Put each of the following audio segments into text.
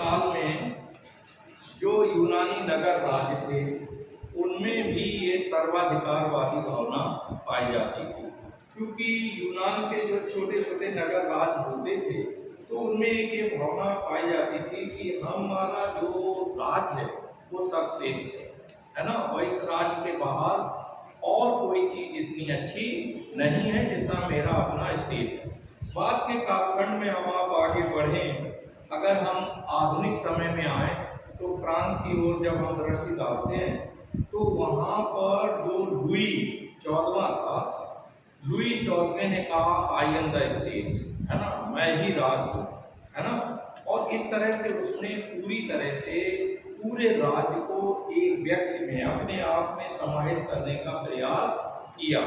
काल में जो यूनानी नगर राज्य थे उनमें भी ये सर्वाधिकारवादी भावना पाई जाती थी, क्योंकि यूनान के जो छोटे छोटे नगर राज्य होते थे तो उनमें एक ये भावना पाई जाती थी कि हमारा जो राज्य है वो सर्वश्रेष्ठ है ना, और इस राज्य के बाहर और कोई चीज इतनी अच्छी नहीं है जितना मेरा अपना स्टेट है। बाद के कालखंड में हम आप आगे बढ़ें, अगर हम आधुनिक समय में आए तो फ्रांस की ओर जब हम दृष्टि डालते हैं तो वहाँ पर जो लुई 14वां था, लुई 14वें ने कहा आई एम द स्टेट, है ना, मैं ही राज हूँ, है ना, और इस तरह से उसने पूरी तरह से पूरे राज्य को एक व्यक्ति में अपने आप में समाहित करने का प्रयास किया।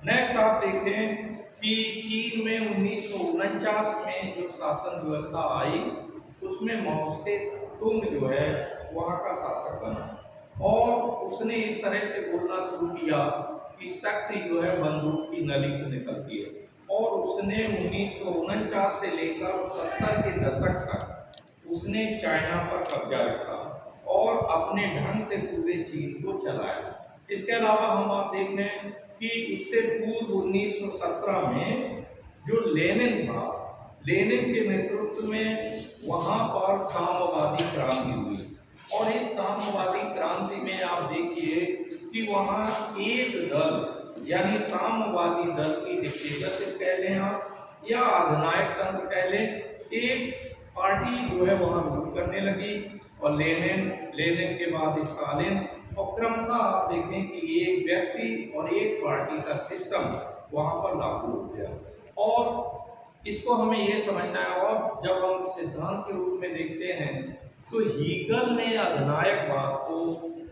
नेक्स्ट आप देखें कि चीन में 1949 में जो शासन व्यवस्था आई उसमें मौसे तुंग जो है वहाँ का शासक बना और उसने इस तरह से बोलना शुरू किया कि शक्ति जो है बंदूक की नली से निकलती है, और उसने 1949 से लेकर 70 के दशक तक उसने चाइना पर कब्जा रखा और अपने ढंग से पूरे चीन को चलाया। इसके अलावा हम आप देखें कि इससे पूर्व 1917 में जो लेनिन था, लेनिन के नेतृत्व में वहाँ पर साम्यवादी क्रांति हुई, और इस साम्यवादी क्रांति में आप देखिए कि वहाँ एक दल यानी साम्यवादी दल की डिक्टेटरशिप कह लें आप या अधिनायक तंत्र कह लें, एक पार्टी जो है वहाँ रूल करने लगी, और लेनिन के बाद स्टालिन, और क्रमशः आप देखें कि एक व्यक्ति और एक पार्टी का सिस्टम वहाँ पर लागू हो गया। और इसको हमें ये समझना है, और जब हम सिद्धांत के रूप में देखते हैं तो हीगल ने अधिनायकवाद को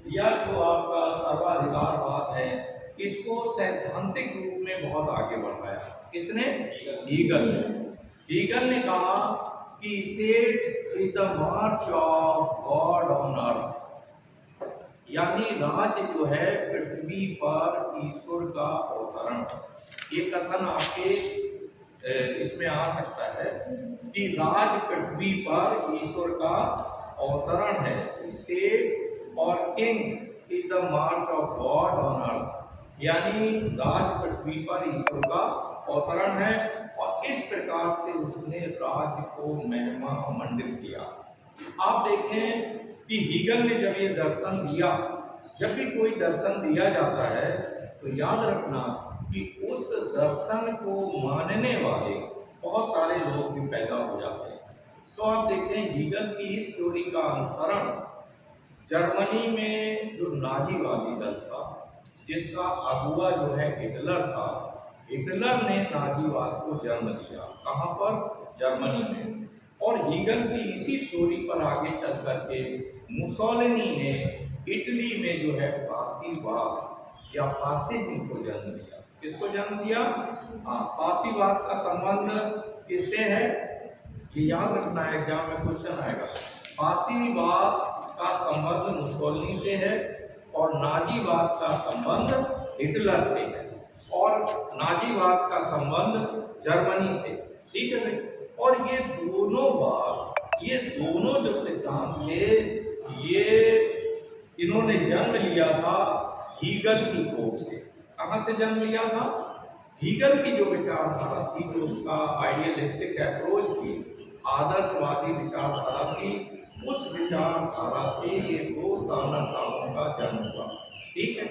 या जो आपका सर्वाधिकारवाद है इसको सैद्धांतिक रूप में बहुत आगे बढ़ाया। किसने? हीगल ने कहा कि state is the March of God on earth, यानी राज्य जो है पृथ्वी पर ईश्वर का अवतरण। ये कथन आपके इसमें आ सकता है कि राज पृथ्वी पर ईश्वर का अवतरण है, स्टेट और king is the March of God on earth, यानी राज पृथ्वी पर ईश्वर का अवतरण है। और इस प्रकार से उसने राज्य को महिमा मंडित किया। आप देखें कि हीगल ने जब ये दर्शन दिया, जब भी कोई दर्शन दिया जाता है तो याद रखना कि उस दर्शन को मानने वाले बहुत सारे लोग भी पैदा हो जाते हैं। तो आप देखते हैं हीगल की इस थ्योरी का अनुसरण जर्मनी में जो नाजीवादी दल था, जिसका अगुआ जो है हिटलर था, हिटलर ने नाजीवाद को जन्म दिया। कहाँ पर? जर्मनी में। और हीगल की इसी थ्योरी पर आगे चल करके मुसोलिनी ने इटली में जो है फासीवाद या फासिज्म को जन्म दिया। किसको जन्म दिया? हाँ, फासीवाद का संबंध किससे है ये याद रखना है, एग्जाम में क्वेश्चन आएगा। फासीवाद का संबंध मुसोलिनी से है और नाजीवाद का संबंध हिटलर से है, और नाजीवाद का संबंध जर्मनी से। ठीक है भाई। और ये दोनों जो सिद्धांत थे ये इन्होंने जन्म लिया था हीगल की कोख से। कहाँ से जन्म लिया था? हीगल की जो विचारधारा थी, जो उसका आइडियलिस्टिक अप्रोच थी, आदर्शवादी विचारधारा थी, उस विचारधारा से ये दो दानवताओं का जन्म हुआ। ठीक है।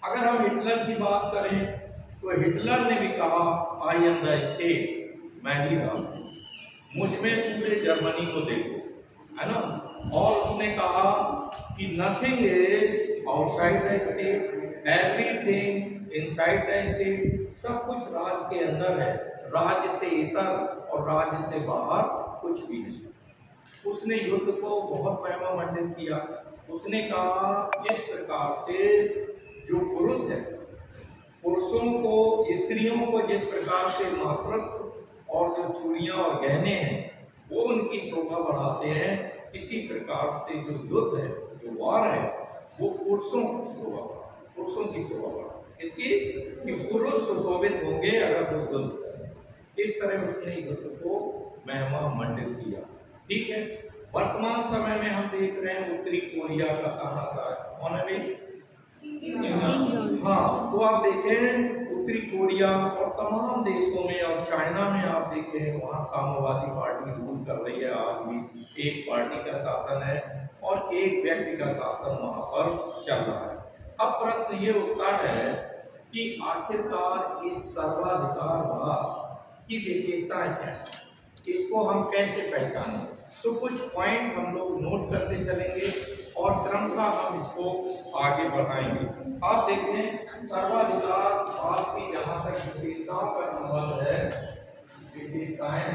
अगर हम हिटलर की बात करें तो हिटलर ने भी कहा आई एम द स्टेट, मैं ही राज, मुझ में पूरे जर्मनी को देखो, है ना। और उसने कहा कि nothing is outside the state, everything inside the state, सब कुछ राज्य के अंदर है, राज्य से इतर और राज्य से बाहर कुछ भी नहीं। उसने युद्ध को बहुत महिमा मंडित किया। उसने कहा जिस प्रकार से जो पुरुष है, पुरुषों को, स्त्रियों को जिस प्रकार से मातृत्व और जो चूड़ियाँ और गहने हैं वो उनकी शोभा बढ़ाते हैं, इसी प्रकार से जो युद्ध है, जो वार है, वो पुरुषों की शोभा बढ़ाते। इसकी कि पुरुष सुशोभित होंगे अगर वो युद्ध, इस तरह उसने युद्ध को महिमा मंडित किया। ठीक है। वर्तमान समय में हम देख रहे हैं उत्तरी कोरिया का तानाशाह कौन है भाई? हाँ, तो आप देखें उत्तरी कोरिया और तमाम देशों में और चाइना में आप देखें वहाँ साम्यवादी पार्टी रूल कर रही है। आज भी एक पार्टी का शासन है और एक व्यक्ति का शासन वहाँ पर चल रहा है। अब प्रश्न ये उठता है कि आखिरकार इस सर्वाधिकारवाद की विशेषताएं क्या है, इसको हम कैसे पहचानें? तो कुछ पॉइंट हम लोग नोट करते चलेंगे और क्रमशः हम इसको आगे बढ़ाएंगे। आप देखें सर्वाधिकारवाद की जहां तक विशेषताओं का संबंध है, विशेषताएं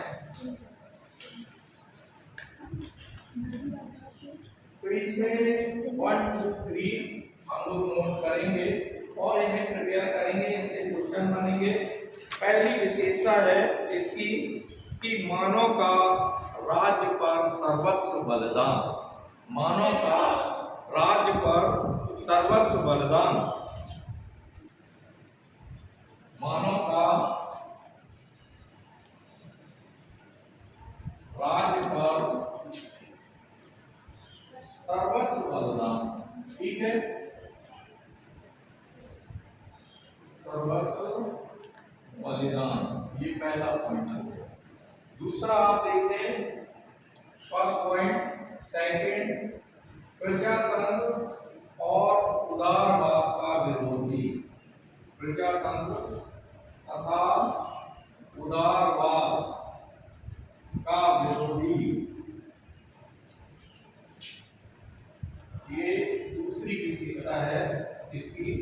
तो इसमें 1 2 3 हम लोग नोट करेंगे और इन्हें प्रिपेयर करेंगे, इनसे क्वेश्चन बनेंगे। पहली विशेषता है इसकी कि मानव का राज्य पर सर्वस्व बलिदान, मानव का राज्य पर सर्वस्व बलिदान, मानव का राज्य पर सर्वस्व बलिदान, ठीक है, सर्वस्व बलिदान, ये पहला पॉइंट है। दूसरा आप देखें फर्स्ट पॉइंट, सेकंड, प्रजातंत्र और उदारवाद का विरोधी, प्रजातंत्र तथा उदारवाद का विरोधी, ये दूसरी विशेषता है इसकी।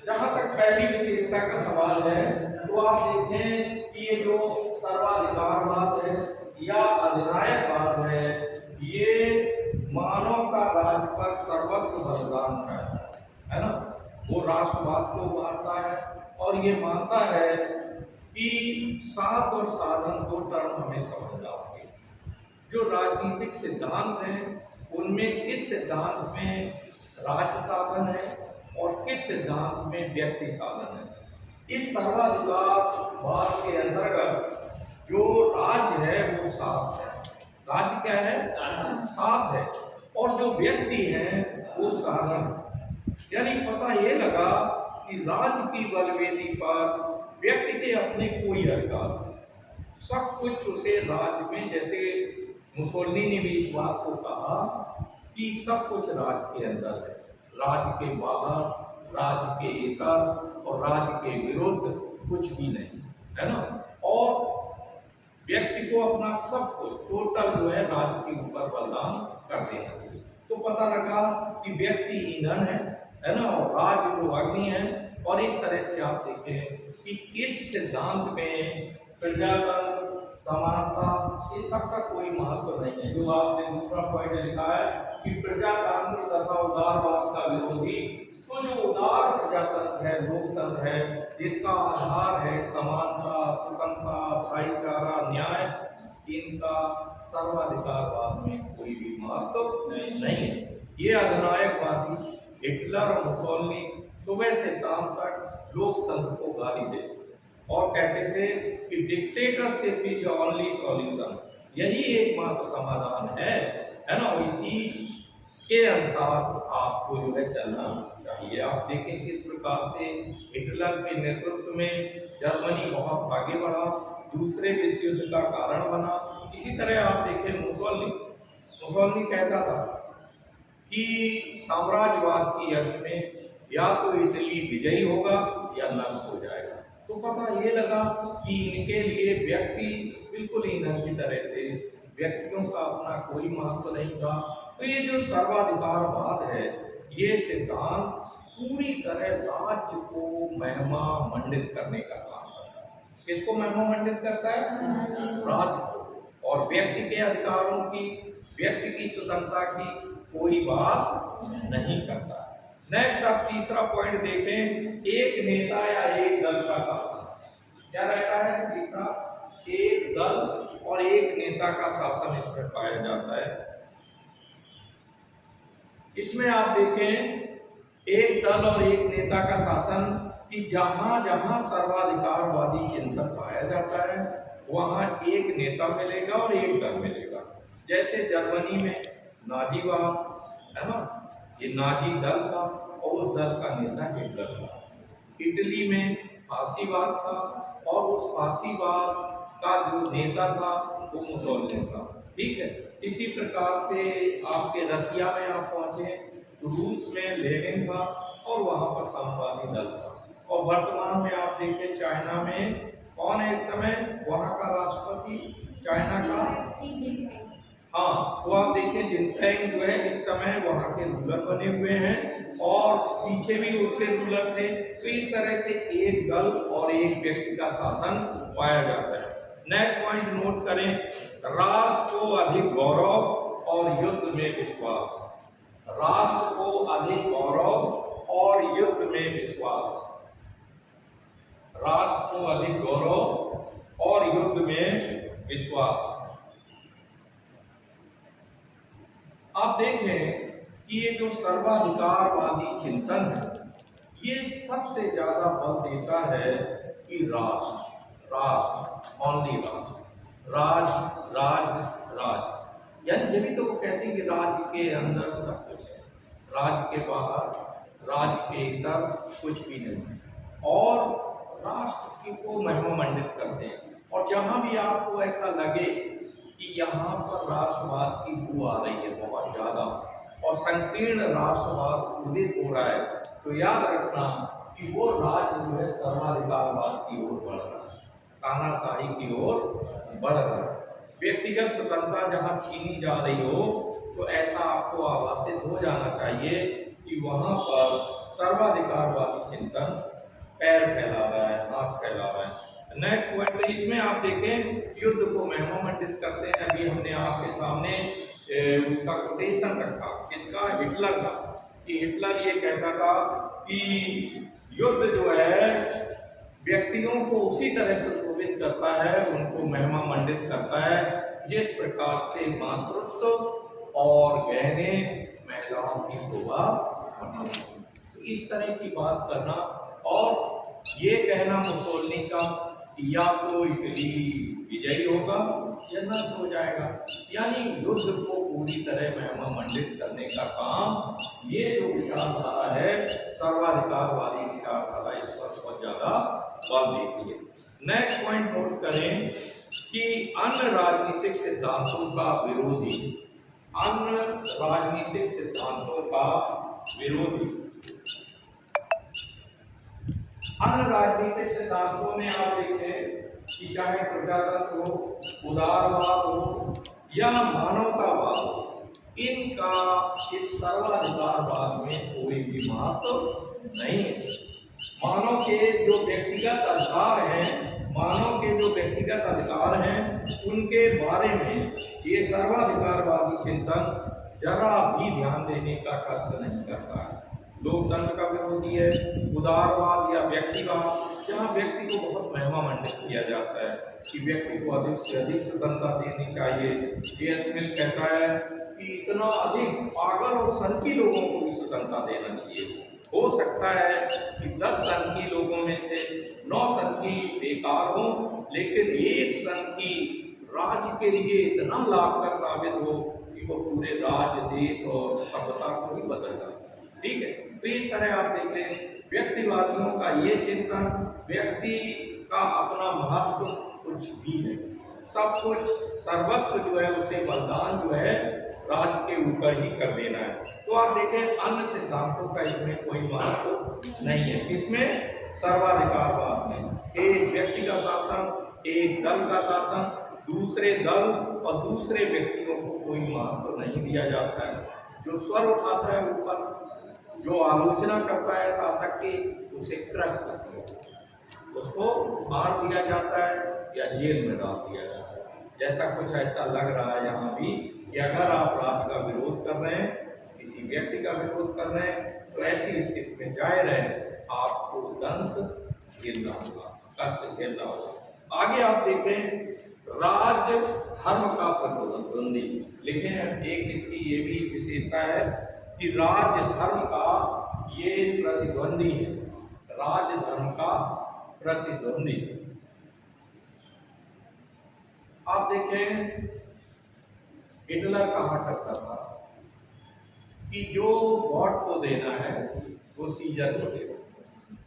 जहां तक पहली विशेषता का सवाल है तो आप देखें कि ये जो सर्वाधिकारवाद है या अधिनायकवाद है, ये मानव का राज्य पर सर्वस्व बलिदान का है ना। वो राष्ट्रवाद को मानता है और ये मानता है कि साध और साधन दो टर्म हमें समझना होंगे। जो राजनीतिक सिद्धांत हैं उनमें किस सिद्धांत में राज्य साधन है और किस सिद्धांत में व्यक्ति साधन है। इस सर्वाधिकारवाद के अंतर्गत जो राज्य है वो साध है, राज्य क्या है? साध है, और जो व्यक्ति है वो साधन। यानी पता ये लगा कि राज्य की बलवेदी पर व्यक्ति के अपने कोई अधिकार, सब कुछ उसे राज्य में, जैसे मुसोलिनी ने भी इस बात को कहा कि सब कुछ राज्य के अंदर है, राज्य के बाहर, राज्य के इतर और राज्य के विरुद्ध कुछ भी नहीं, है ना। और व्यक्ति को अपना सब कुछ टोटल जो है राज्य के ऊपर बलिदान कर देना चाहिए। तो पता लगा कि व्यक्ति ईंधन है ना, और राज्य जो अग्नि है। और इस तरह से आप देखें कि इस सिद्धांत में प्रजातंत्र, समानता, इन सबका कोई महत्व नहीं है। जो आपने दूसरा पॉइंट लिखा है कि प्रजातंत्र तथा उदारवाद का विरोधी, तो जो उदार प्रजातंत्र है, लोकतंत्र है, जिसका आधार है समानता, स्वतंत्रता, भाईचारा, न्याय, इनका सर्वाधिकारवाद में कोई भी महत्व नहीं है। ये अधिनायकवादी हिटलर और मुसोलिनी सुबह से शाम तक लोकतंत्र को गाली देते और कहते थे कि डिक्टेटरशिप इज ओनली सॉल्यूशन, यही एकमात्र समाधान है ना। इसी के अनुसार आपको जो है चलना चाहिए। आप देखें किस प्रकार से हिटलर के नेतृत्व में जर्मनी बहुत आगे बढ़ा, दूसरे विश्व युद्ध का कारण बना। इसी तरह आप देखें मुसोलिनी कहता था कि साम्राज्यवाद की युद्ध में या तो इटली विजयी होगा या नष्ट हो जाएगा। तो पता ये लगा कि इनके लिए व्यक्ति बिल्कुल ईंधन की तरह थे, व्यक्तियों का अपना कोई महत्व नहीं था। तो ये जो सर्वाधिकारवाद है, ये सिद्धांत पूरी तरह राज्य को महिमा मंडित करने का काम करता है। किसको महिमा मंडित करता है? राज्य को। और व्यक्ति के अधिकारों की, व्यक्ति की स्वतंत्रता की कोई बात नहीं करता। नेक्स्ट आप तीसरा पॉइंट देखें, एक नेता या एक दल का शासन। क्या रहता है तीसरा? एक दल और एक नेता का शासन इसमें पाया जाता है। इसमें आप देखें एक दल और एक नेता का शासन कि जहां जहां सर्वाधिकारवादी चिंतन पाया जाता है वहां एक नेता मिलेगा और एक दल मिलेगा। जैसे जर्मनी में नाजीवाद है ना, ये नाजी दल था और उस दल का नेता हिटलर था। इटली में फांसीवाद था और उस फांसीवाद का जो नेता था वो मुसोलिनी था। ठीक है, इसी प्रकार से आपके रसिया में आप पहुंचे तो रूस में लेनिन था और वहां पर साम्यवादी दल था। और वर्तमान में आप देखें चाइना में कौन है इस समय वहां का राष्ट्रपति, चाइना का, हाँ, तो आप देखें जिनपिंग जो है इस समय वहां के रूलर बने हुए हैं और पीछे भी उसके रूलर थे। तो इस तरह से एक दल और एक व्यक्ति का शासन पाया जाता है। नेक्स्ट पॉइंट नोट करें, राष्ट्र को अधिक गौरव और युद्ध में विश्वास। राष्ट्र को अधिक गौरव और युद्ध में विश्वास। राष्ट्र को अधिक गौरव और युद्ध में विश्वास। आप देखें कि ये जो सर्वाधिकारवादी चिंतन है ये सबसे ज्यादा बल देता है कि राष्ट्र, राष्ट्र, ओनली राष्ट्र, राज, राज, राज, यानी जब भी तो वो कहते हैं कि राज्य के अंदर सब कुछ है, राज्य के बाहर, राज्य के इधर कुछ भी नहीं, और राष्ट्र की को महिमा मंडित करते हैं। और जहां भी आपको ऐसा लगे कि यहाँ पर राष्ट्रवाद की बू आ रही है बहुत ज्यादा और संकीर्ण राष्ट्रवाद उदित हो रहा है, तो याद रखना कि वो राज्य जो है सर्वाधिकारवाद की ओर बढ़ रहा है, तानाशाही की ओर बढ़ रहा है। व्यक्तिगत स्वतंत्रता जहाँ छीनी जा रही हो तो ऐसा आपको आभासित हो जाना चाहिए कि वहाँ पर सर्वाधिकारवादी चिंतन पैर फैला रहा है, हाथ फैला रहा है। नेक्स्ट पॉइंट, तो इसमें आप देखें युद्ध को महिमा मंडित करते हैं। अभी हमने आपके सामने उसका कोटेशन रखा, किसका, हिटलर का, कि हिटलर ये कहता था कि युद्ध जो है व्यक्तियों को उसी तरह से शोभित करता है, उनको महिमा मंडित करता है जिस प्रकार से मातृत्व और गहने महिलाओं की शोभा बढ़ाते हैं। तो इस तरह की बात करना और ये कहना मुसोलिनी का कि या तो इटली विजयी होगा या नष्ट हो जाएगा, यानी युद्ध को पूरी तरह महिमा मंडित करने का काम ये जो विचारधारा है सर्वाधिकारवादी विचारधारा इस पर बहुत ज्यादा बल देती है। नेक्स्ट पॉइंट नोट करें कि अन्य राजनीतिक सिद्धांतों का विरोधी, अन्य राजनीतिक सिद्धांतों का विरोधी, अन्य राजनीतिक सिद्धांतों में आप देखें कि चाहे प्रजातंत्र हो, उदारवाद हो या मानवतावाद हो, इनका इस सर्वाधिकारवाद में कोई भी महत्व नहीं है। मानव के जो व्यक्तिगत अधिकार हैं, मानव के जो व्यक्तिगत अधिकार हैं उनके बारे में ये सर्वाधिकारवादी चिंतन जरा भी ध्यान देने का कष्ट नहीं करता है। लोकतंत्र का विरोधी है, उदारवाद या व्यक्तिवाद, जहाँ व्यक्ति को बहुत महिमा मंडित किया जाता है कि व्यक्ति को अधिक से अधिक स्वतंत्रता देनी चाहिए। जे.एस. मिल कहता है कि इतना अधिक पागल और सनकी लोगों को भी स्वतंत्रता देना चाहिए। हो सकता है कि 10 सनकी लोगों में से 9 सनकी बेकार हो, लेकिन एक सनकी राज्य के लिए इतना लाभकर साबित हो कि वो पूरे राज्य, देश और सभ्यता को ही बदल जाए। ठीक है, तो इस तरह आप देखें व्यक्तिवादियों का ये चिंतन, व्यक्ति का अपना महत्व कुछ भी नहीं, सब कुछ सर्वस्व जो है उसे बलिदान जो है राज्य के ऊपर ही कर देना है। तो आप देखें अन्य सिद्धांतों का इसमें कोई महत्व नहीं है। इसमें सर्वाधिकारवाद में एक व्यक्ति का शासन, एक दल का शासन, दूसरे दल और दूसरे व्यक्तियों को कोई महत्व नहीं दिया जाता है। जो स्वर उठाता है ऊपर, जो आलोचना करता है शासक की, उसे क्रश कर दिया, उसको मार दिया जाता है या जेल में डाल दिया जाता है। जैसा कुछ ऐसा लग रहा है यहाँ भी कि अगर आप राज्य का विरोध कर रहे हैं, किसी व्यक्ति का विरोध कर रहे हैं, तो ऐसी स्थिति में जाहिर है आपको दंश झेलना होगा, कष्ट झेलना होगा। आगे आप देखें राज्य धर्म का प्रतिद्वंदी, लेकिन एक इसकी ये भी विशेषता है कि राज्य धर्म का ये प्रतिद्वंदी है, राज्य धर्म का प्रतिद्वंदी। आप देखें हिटलर कहा करता था कि जो गॉड को देना है वो सीजर को दे दो,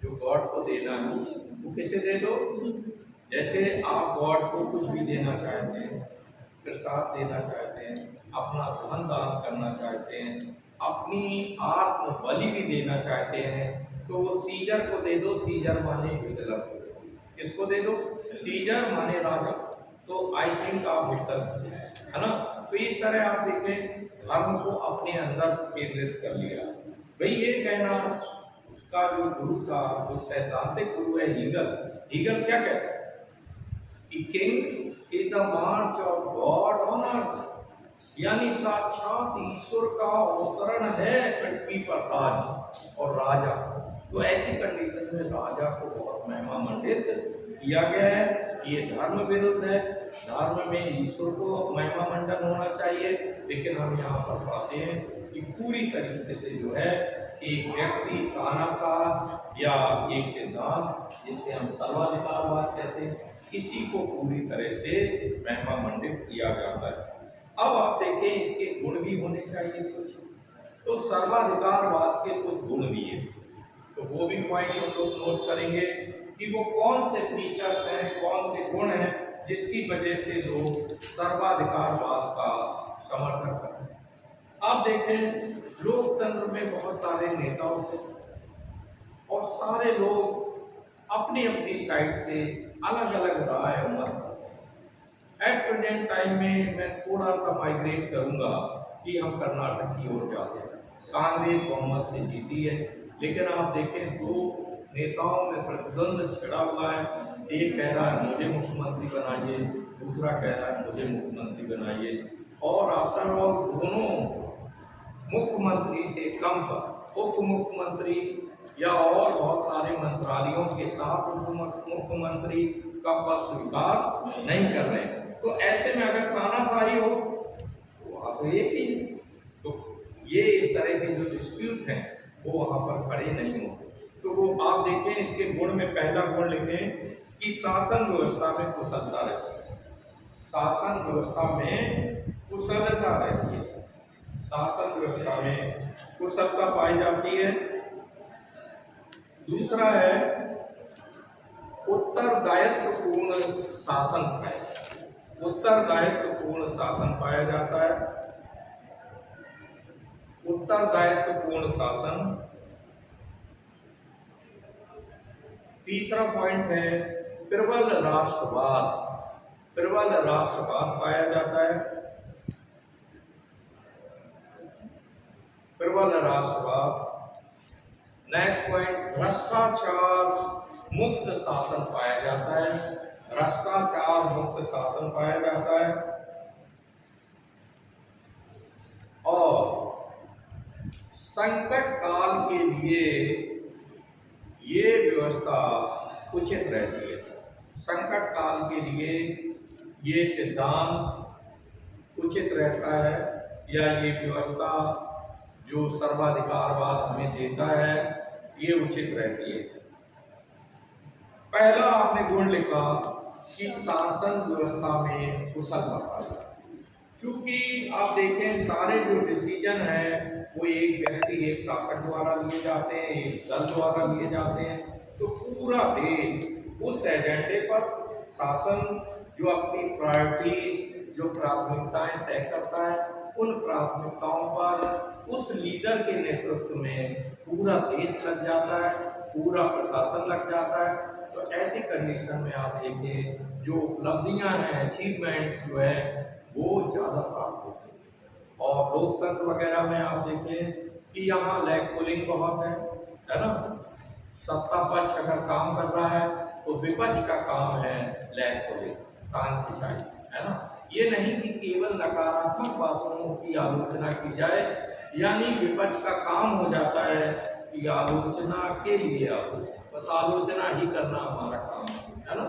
जो गॉड को देना है वो किसे दे दो। जैसे आप गॉड को कुछ भी देना चाहते हैं, प्रसाद देना चाहते हैं, अपना धन दान करना चाहते हैं, अपनी आत्म बलि भी देना चाहते हैं, तो वो सीजर को दे दो। सीजर माने हिटलर को दे दो। किसको दे दो? सीजर माने राजा। तो आई थिंक आप हिटलर है ना। तो इस तरह आप देखें धर्म को अपने अंदर केंद्रित कर लिया। भाई ये कहना उसका जो गुरु था, जो सैद्धांतिक गुरु है हीगल, हीगल क्या कहता है कि king is the March of God on earth, यानी साक्षात ईश्वर का अवतरण है पृथ्वी पर राज और राजा। तो ऐसी कंडीशन में राजा को बहुत महिमा मंडित किया गया है। ये धर्म विरुद्ध है, धर्म में ईश्वर को महिमा मंडन होना चाहिए। लेकिन हम यहाँ पर पाते हैं कि पूरी तरीके से जो है एक व्यक्ति तानाशाह या एक सिद्धांत जिसे हम सर्वाधिकारवाद कहते हैं, किसी को पूरी तरह से महिमा मंडित किया जाता है। अब आप देखें इसके गुण भी होने चाहिए कुछ, तो सर्वाधिकारवाद के कुछ गुण भी है, तो वो भी पॉइंट हम लोग नोट करेंगे कि वो कौन से फीचर्स हैं, कौन से गुण हैं जिसकी वजह से लोग सर्वाधिकारवाद का समर्थन करते हैं। आप देखें लोकतंत्र में बहुत सारे नेता होते हैं और सारे लोग अपनी अपनी साइड से अलग अलग राय और मत करते हैं। एट प्रेजेंट टाइम में मैं थोड़ा सा माइग्रेट करूंगा कि हम कर्नाटक की ओर जाते हैं। कांग्रेस बहुमत से जीती है, लेकिन आप देखें दो नेताओं में प्रतिद्वंद छिड़ा हुआ है। एक कह रहा है मुझे मुख्यमंत्री बनाइए, दूसरा कह रहा है मुझे मुख्यमंत्री बनाइए, और आफ्टर ऑल दोनों मुख्यमंत्री से कम पर उप मुख्यमंत्री या और बहुत सारे मंत्रालयों के साथ उप मुख्यमंत्री का पद स्वीकार नहीं कर रहे हैं। तो ऐसे में अगर तानाशाही हो तो आप एक ही, तो ये इस तरह के जो डिस्प्यूट हैं वो वहाँ पर खड़े नहीं होते। तो वो आप देखें इसके गुण में पहला गुण लिखें कि शासन व्यवस्था में कुशलता रहती है। शासन व्यवस्था में कुशलता रहती है, शासन व्यवस्था में कुशलता पाई जाती है। दूसरा है उत्तरदायित्वपूर्ण शासन है, उत्तरदायित्वपूर्ण शासन पाया जाता है। उत्तरदायित्वपूर्ण शासन। तीसरा पॉइंट है प्रबल राष्ट्रवाद, प्रबल राष्ट्रवाद पाया जाता है, प्रबल राष्ट्रवाद। नेक्स्ट पॉइंट भ्रष्टाचार मुक्त शासन पाया जाता है, भ्रष्टाचार मुक्त शासन पाया जाता है। और संकट काल के लिए ये व्यवस्था उचित रहती है, संकट काल के लिए ये सिद्धांत उचित रहता है, या ये व्यवस्था जो सर्वाधिकारवाद हमें देता है ये उचित रहती है। पहला आपने गुण लिखा कि शासन व्यवस्था में कुशलता पाई जाती है। चूंकि आप देखें सारे जो डिसीजन हैं वो एक व्यक्ति एक शासक द्वारा लिए जाते हैं, एक दल द्वारा लिए जाते हैं, तो पूरा देश उस एजेंडे पर शासन जो अपनी प्रायोरिटीज जो प्राथमिकताएं तय करता है उन प्राथमिकताओं पर उस लीडर के नेतृत्व में पूरा देश लग जाता है, पूरा प्रशासन लग जाता है। तो ऐसी कंडीशन में आप देखें जो उपलब्धियां हैं, अचीवमेंट्स जो है वो ज़्यादा प्राप्त होती है। और लोकतंत्र वगैरह में आप देखें कि यहाँ लैग पुलिंग बहुत है ना। सत्ता पक्ष अगर काम कर रहा है तो विपक्ष का काम है लैग पुलिंग, कान खिंचाई, है ना। ये नहीं कि केवल नकारात्मक बातों की आलोचना की जाए, यानी विपक्ष का काम हो जाता है कि आलोचना के लिए बस आलोचना ही करना हमारा काम है ना।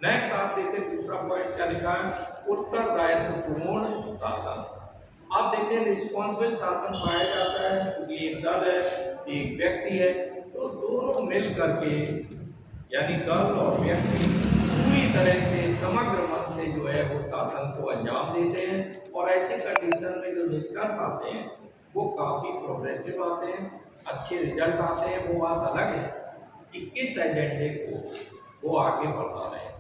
नेक्स्ट आप देखें दूसरा पॉइंट क्या लिखा है, उत्तरदायित्वपूर्ण शासन। आप देखें रिस्पॉन्सिबल शासन पाया जाता है क्योंकि एक दल है, एक व्यक्ति है, तो दोनों मिल करके यानी दल और व्यक्ति पूरी पूरी तरह से समग्र मन से जो है वो शासन को अंजाम देते हैं। और ऐसे कंडीशन में जो निष्कर्ष आते हैं वो काफी प्रोग्रेसिव आते हैं, अच्छे रिजल्ट आते हैं। वो बात अलग है कि किस एजेंडे को वो आगे बढ़ा रहे हैं,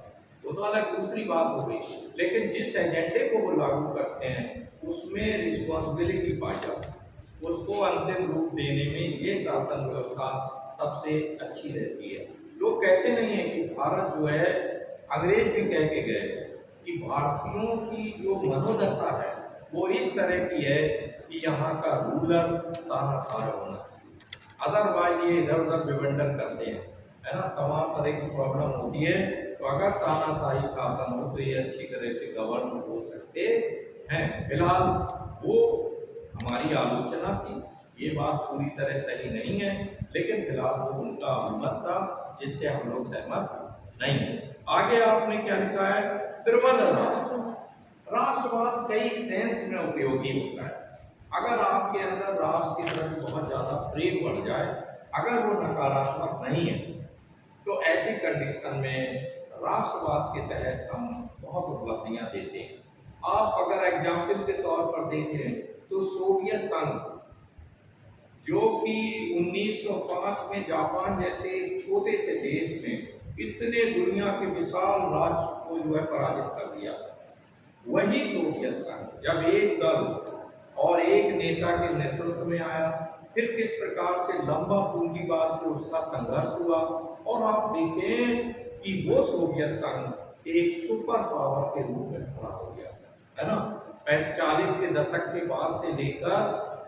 वो तो अलग दूसरी बात हो गई। लेकिन जिस एजेंडे को वो लागू करते हैं उसमें रिस्पॉन्सिबिलिटी पाई जाती है, उसको अंतिम रूप देने में ये शासन व्यवस्था सबसे अच्छी रहती है। लोग कहते नहीं है कि भारत जो है, अंग्रेज भी कह के गए कि भारतीयों की जो मनोदशा है वो इस तरह की है कि यहाँ का रूलर तानाशाह होना चाहिए, अदरवाइज ये इधर उधर विवंडर करते हैं, है ना, तमाम तरह की प्रॉब्लम होती है। तो अगर तानाशाही शासन हो तो ये अच्छी तरह से गवर्न हो सकते हैं। फिलहाल वो हमारी आलोचना थी, ये बात पूरी तरह सही नहीं है, लेकिन फिलहाल वो उनका अभिमत था जिससे हम लोग सहमत नहीं है। आगे आपने क्या लिखा है, त्रिवद राष्ट्र। राष्ट्रवाद कई सेंस में उपयोगी होता है। अगर आपके अंदर राष्ट्र की तरफ बहुत ज्यादा प्रेम बढ़ जाए, अगर वो नकारात्मक नहीं है, तो ऐसी कंडीशन में राष्ट्रवाद के तहत हम बहुत उपलब्धियां देते हैं। आप अगर एग्जाम्पल के तौर पर देखें तो सोवियत संघ, जो कि 1905 में जापान जैसे छोटे से देश में इतने दुनिया के विशाल राज्य को जो है पराजित कर दिया, वही सोवियत संघ जब एक दल और एक नेता के नेतृत्व में आया, फिर किस प्रकार से लंबा पूंजीवाद से उसका संघर्ष हुआ, और आप देखें कि वो सोवियत संघ एक सुपर पावर के रूप में खड़ा हो गया, है ना। 40 के दशक के बाद से लेकर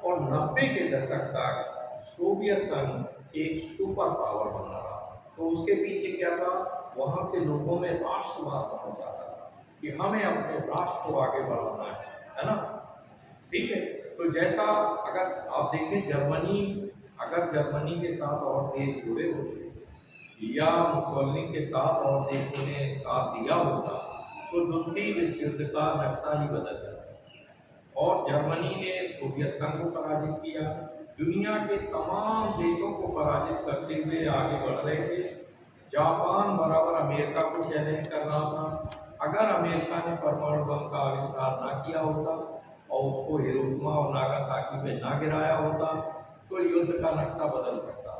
और 90 के दशक तक सोवियत संघ एक सुपर पावर बना रहा। तो उसके पीछे क्या था, वहां के लोगों में राष्ट्रवाद बहुत ज्यादा था कि हमें अपने राष्ट्र को आगे बढ़ाना है ना। ठीक है, तो जैसा अगर आप देखें जर्मनी, अगर जर्मनी के साथ और देश जुड़े होते या मुसोलिनी के साथ और देशों ने साथ दिया होता तो द्वितीय विश्व युद्ध का नक्शा ही बदल जाता। और जर्मनी ने सोवियत संघ को पराजित किया, दुनिया के तमाम देशों को पराजित करते हुए आगे बढ़ रहे थे। जापान बराबर अमेरिका को चैलेंज कर रहा था। अगर अमेरिका ने परमाणु बम का आविष्कार ना किया होता और उसको हिरोशिमा और नागासाकी में ना गिराया होता तो युद्ध का नक्शा बदल सकता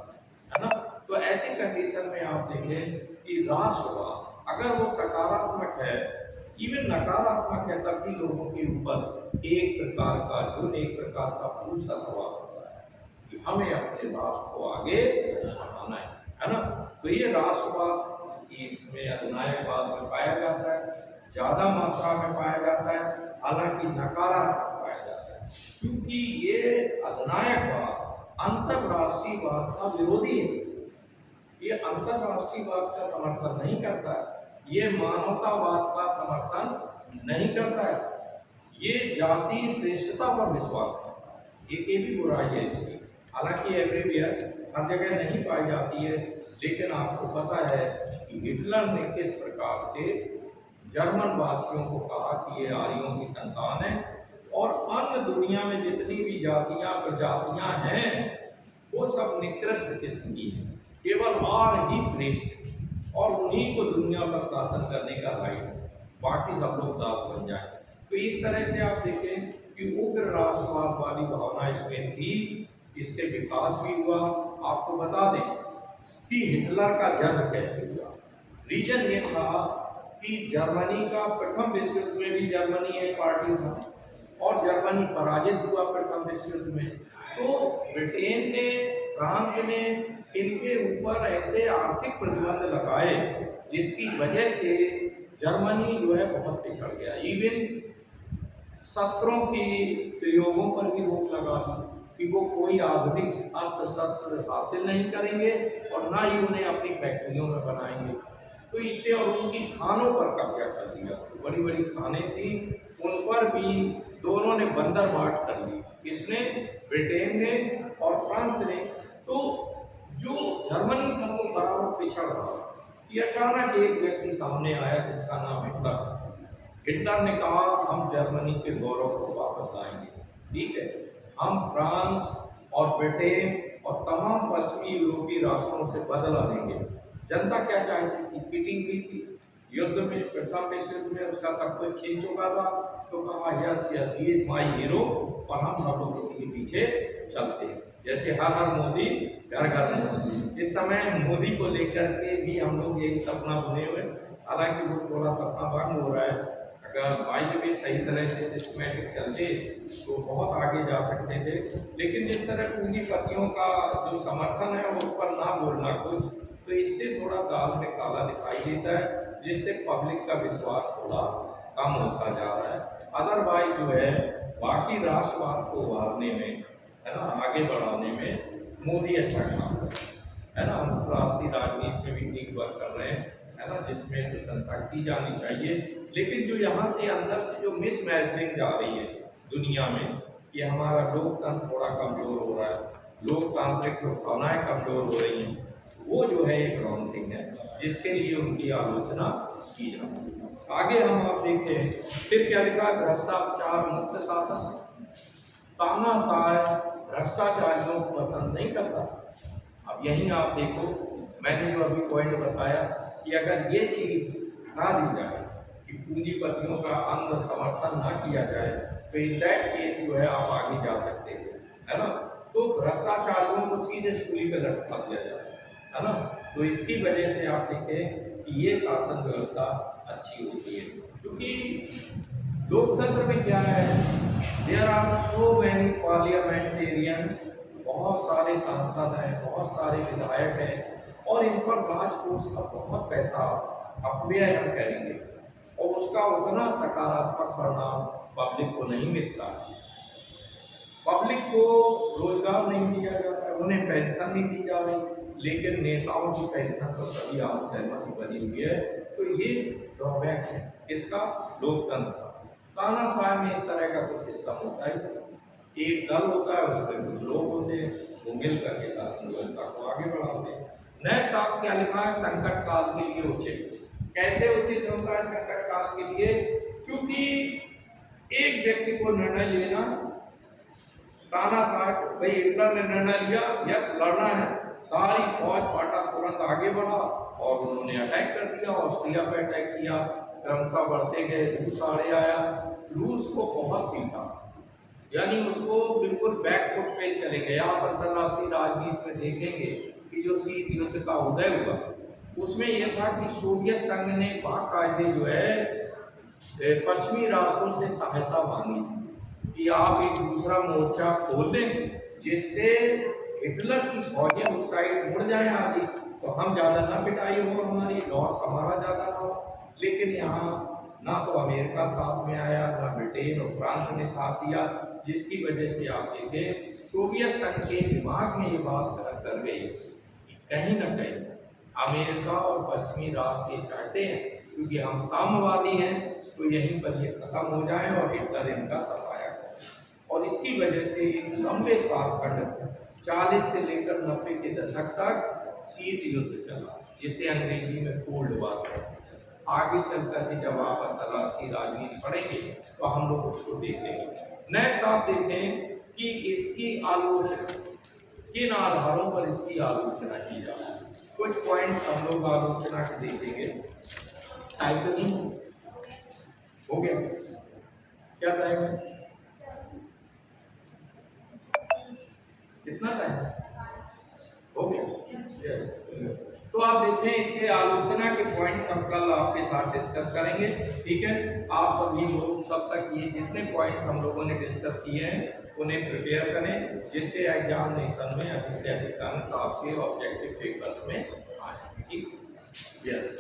है ना। तो ऐसी कंडीशन में आप देखें कि राष्ट्रवाद अगर वो सकारात्मक है, इवन नकारात्मक है, तब भी लोगों के ऊपर एक प्रकार का एक प्रकार का पूर्ण सा सवाल होता है कि हमें अपने राष्ट्र को आगे बढ़ाना है ना। तो ये राष्ट्रवाद इसमें अधिनायकवाद में पाया जाता है, ज्यादा मात्रा में पाया जाता है, हालांकि नकारात्मक पाया जाता है, क्योंकि ये अधिनायकवाद अंतरराष्ट्रीयवाद का विरोधी है। ये अंतरराष्ट्रीयवाद का समर्थन नहीं करता है, ये मानवतावाद का समर्थन नहीं करता है, ये जातीय श्रेष्ठता पर विश्वास करता है। ये भी बुराई है इसकी, हालांकि एवरीवेयर हर जगह नहीं पाई जाती है। लेकिन आपको पता है कि हिटलर ने किस प्रकार से जर्मन वासियों को कहा कि ये आर्यों की संतान है, और अन्य दुनिया में जितनी भी जातियां प्रजातियां हैं वो सब निकृष्ट किस्म की हैं, केवल आर्य ही श्रेष्ठ है और उन्हीं को दुनिया पर शासन करने का राइट है, बाकी सब लोग दास बन जाए। तो इस तरह से आप देखें कि उग्र राष्ट्रवाद वाली भावना इसमें थी, इससे विकास भी हुआ। आपको बता दें कि हिटलर का जन्म कैसे हुआ। रीजन ये था कि जर्मनी का प्रथम विश्व युद्ध में भी जर्मनी एक पार्टी था और जर्मनी पराजित हुआ प्रथम विश्व युद्ध में। तो ब्रिटेन ने, फ्रांस ने इनके ऊपर ऐसे आर्थिक प्रतिबंध लगाए जिसकी वजह से जर्मनी जो है बहुत पिछड़ गया। इवन शस्त्रों की प्रयोगों पर भी रोक लगा दी कि वो कोई आधुनिक अस्त्र शस्त्र हासिल नहीं करेंगे और ना ही उन्हें अपनी फैक्ट्रियों में बनाएंगे। तो इससे और उनकी खानों पर कब्जा कर दिया, बड़ी बड़ी खानें थी उन पर भी दोनों ने बंदरबाट कर ली, किसने, ब्रिटेन ने और फ्रांस ने। तो जो जर्मनी था वो बराबर पिछड़ रहा। ये अचानक एक व्यक्ति सामने आया जिसका नाम हिटलर। हिटलर ने कहा हम जर्मनी के गौरव को वापस लाएंगे, ठीक है, हम फ्रांस और ब्रिटेन और तमाम पश्चिमी यूरोपीय राष्ट्रों से बदला लेंगे। जनता क्या चाहती थी, पिटी हुई थी, युद्ध में, प्रथम विश्व युद्ध में उसका सब कुछ छीन चुका था, तो कहा yes yes he is my hero, और हम सब लोग इसी के पीछे चलते हैं। जैसे हर हर मोदी घर घर मोदी, इस समय मोदी को लेकर के भी हम लोग यही सपना बुने हुए, हालांकि वो थोड़ा सपना भंग हो रहा है। अगर बाइक भी सही तरह से सिस्टमेटिक चलते तो बहुत आगे जा सकते थे, लेकिन जिस तरह पूंजीपतियों का जो समर्थन है उस पर ना बोलना कुछ, तो इससे थोड़ा दाल में काला दिखाई देता है, जिससे पब्लिक का विश्वास थोड़ा कम होता जा रहा है। अदरवाइज जो है बाकी राष्ट्रवाद को उभारने में, है ना, आगे बढ़ाने में मोदी अच्छा काम कर रहे हैं, है ना, अंतर्राष्ट्रीय राजनीति में भी ठीक वर्क कर रहे हैं, है ना, जिसमें प्रशंसा की जानी चाहिए। लेकिन जो यहाँ से अंदर से जो मिस मैसेजिंग जा रही है दुनिया में कि हमारा लोकतंत्र थोड़ा कमजोर हो रहा है, लोकतांत्रिक जो भावनाएं कमजोर हो रही हैं, वो जो है एक रॉन्ग थिंग है, जिसके लिए उनकी आलोचना की जाती है। आगे हम आप देखें फिर क्या लिखा, भ्रष्टाचार मुक्त शासन, तानाशाह भ्रष्टाचारियों को पसंद नहीं करता। अब यहीं आप देखो, मैंने जो अभी पॉइंट बताया कि अगर ये चीज हटा दी जाए कि पूंजीपतियों का अंध समर्थन ना किया जाए, तो इन दैट केस जो है आप आगे जा सकते हैं, है ना। तो भ्रष्टाचारियों को सीधे सूली पे लटका दिया जाए, है ना। तो इसकी वजह से आप देखें कि ये शासन व्यवस्था अच्छी होती है, क्योंकि लोकतंत्र में क्या है, there are so many parliamentarians, बहुत सारे सांसद हैं, बहुत सारे विधायक हैं, और इन पर राजकोष का बहुत पैसा अपव्यय हम करेंगे, और उसका उतना सकारात्मक परिणाम पब्लिक को नहीं मिलता। पब्लिक को रोजगार नहीं दिया जाता, उन्हें पेंशन नहीं दी जा रही, लेकिन नेताओं की पेंशन पर सभी आप सहमति बनी हुई है। तो ये ड्रॉबैक है इसका, लोकतंत्र का। तानाशाह में इस तरह का कुछ सिस्टम होता है, एक दल होता है, उसमें कुछ लोग होते हैं, वो मिल करके शासन व्यवस्था को आगे बढ़ाते हैं। नेक्स्ट आप क्या लिखा है, संकट काल के लिए उचित। कैसे उचित होता है संकट काल के लिए, क्योंकि एक व्यक्ति को निर्णय लेना, तानाशाह भाई हिटलर ने निर्णय लिया यस लड़ना है, सारी फौज फाटा तुरंत आगे बढ़ा और उन्होंने अटैक कर दिया, ऑस्ट्रिया पे अटैक किया, क्रमशः बढ़ते गए, रूस आड़े आया, रूस को बहुत पीटा, यानी उसको बिल्कुल बैकफुट पे चले गए। आप अंतर्राष्ट्रीय राजनीति में देखेंगे कि जो शीत युद्ध का उदय हुआ, उसमें यह था कि सोवियत संघ ने बाकायदे जो है पश्चिमी राष्ट्रों से सहायता मांगी थी कि आप एक दूसरा मोर्चा खोल दें, जिससे हिटलर की फौजें उस साइड मुड़ जाए आदि, तो हम ज़्यादा ना पिटाई हो, हमारी लॉस हमारा ज़्यादा ना हो। लेकिन यहाँ ना तो अमेरिका साथ में आया, ना ब्रिटेन और फ्रांस ने साथ दिया, जिसकी वजह से आप देखें सोवियत संघ के दिमाग में ये बात कर गई कि कहीं ना कहीं अमेरिका और पश्चिमी राष्ट्र ये चाहते हैं, क्योंकि हम साम्यवादी हैं, तो यहीं पर ये खत्म हो जाए और हिटलर इनका सफाया करे। और इसकी वजह से एक लंबे कालखंड 40 से लेकर 90 के दशक तक शीत युद्ध चला, जिसे अंग्रेजी में कोल्ड वॉर कहते हैं। आगे चलकर के जब आप अंतर्राष्ट्रीय राजनीति पढ़ेंगे तो हम लोग उसको देखेंगे। नेक्स्ट आप देखें कि इसकी आलोचना किन आधारों पर इसकी आलोचना की जाए। कुछ पॉइंट्स हम लोग आलोचना के देखेंगे। टाइटनिंग हो गया, क्या टाइम है, कितना टाइम हो गया? यस। तो आप देखें इसके आलोचना के पॉइंट्स हम कल आपके साथ डिस्कस करेंगे, ठीक है। आप सभी लोग तब तक ये जितने पॉइंट्स हम लोगों ने डिस्कस किए हैं उन्हें प्रिपेयर करें, जिससे एग्जामिनेशन में अधिक से अधिक अंक आपके ऑब्जेक्टिव पेपर्स में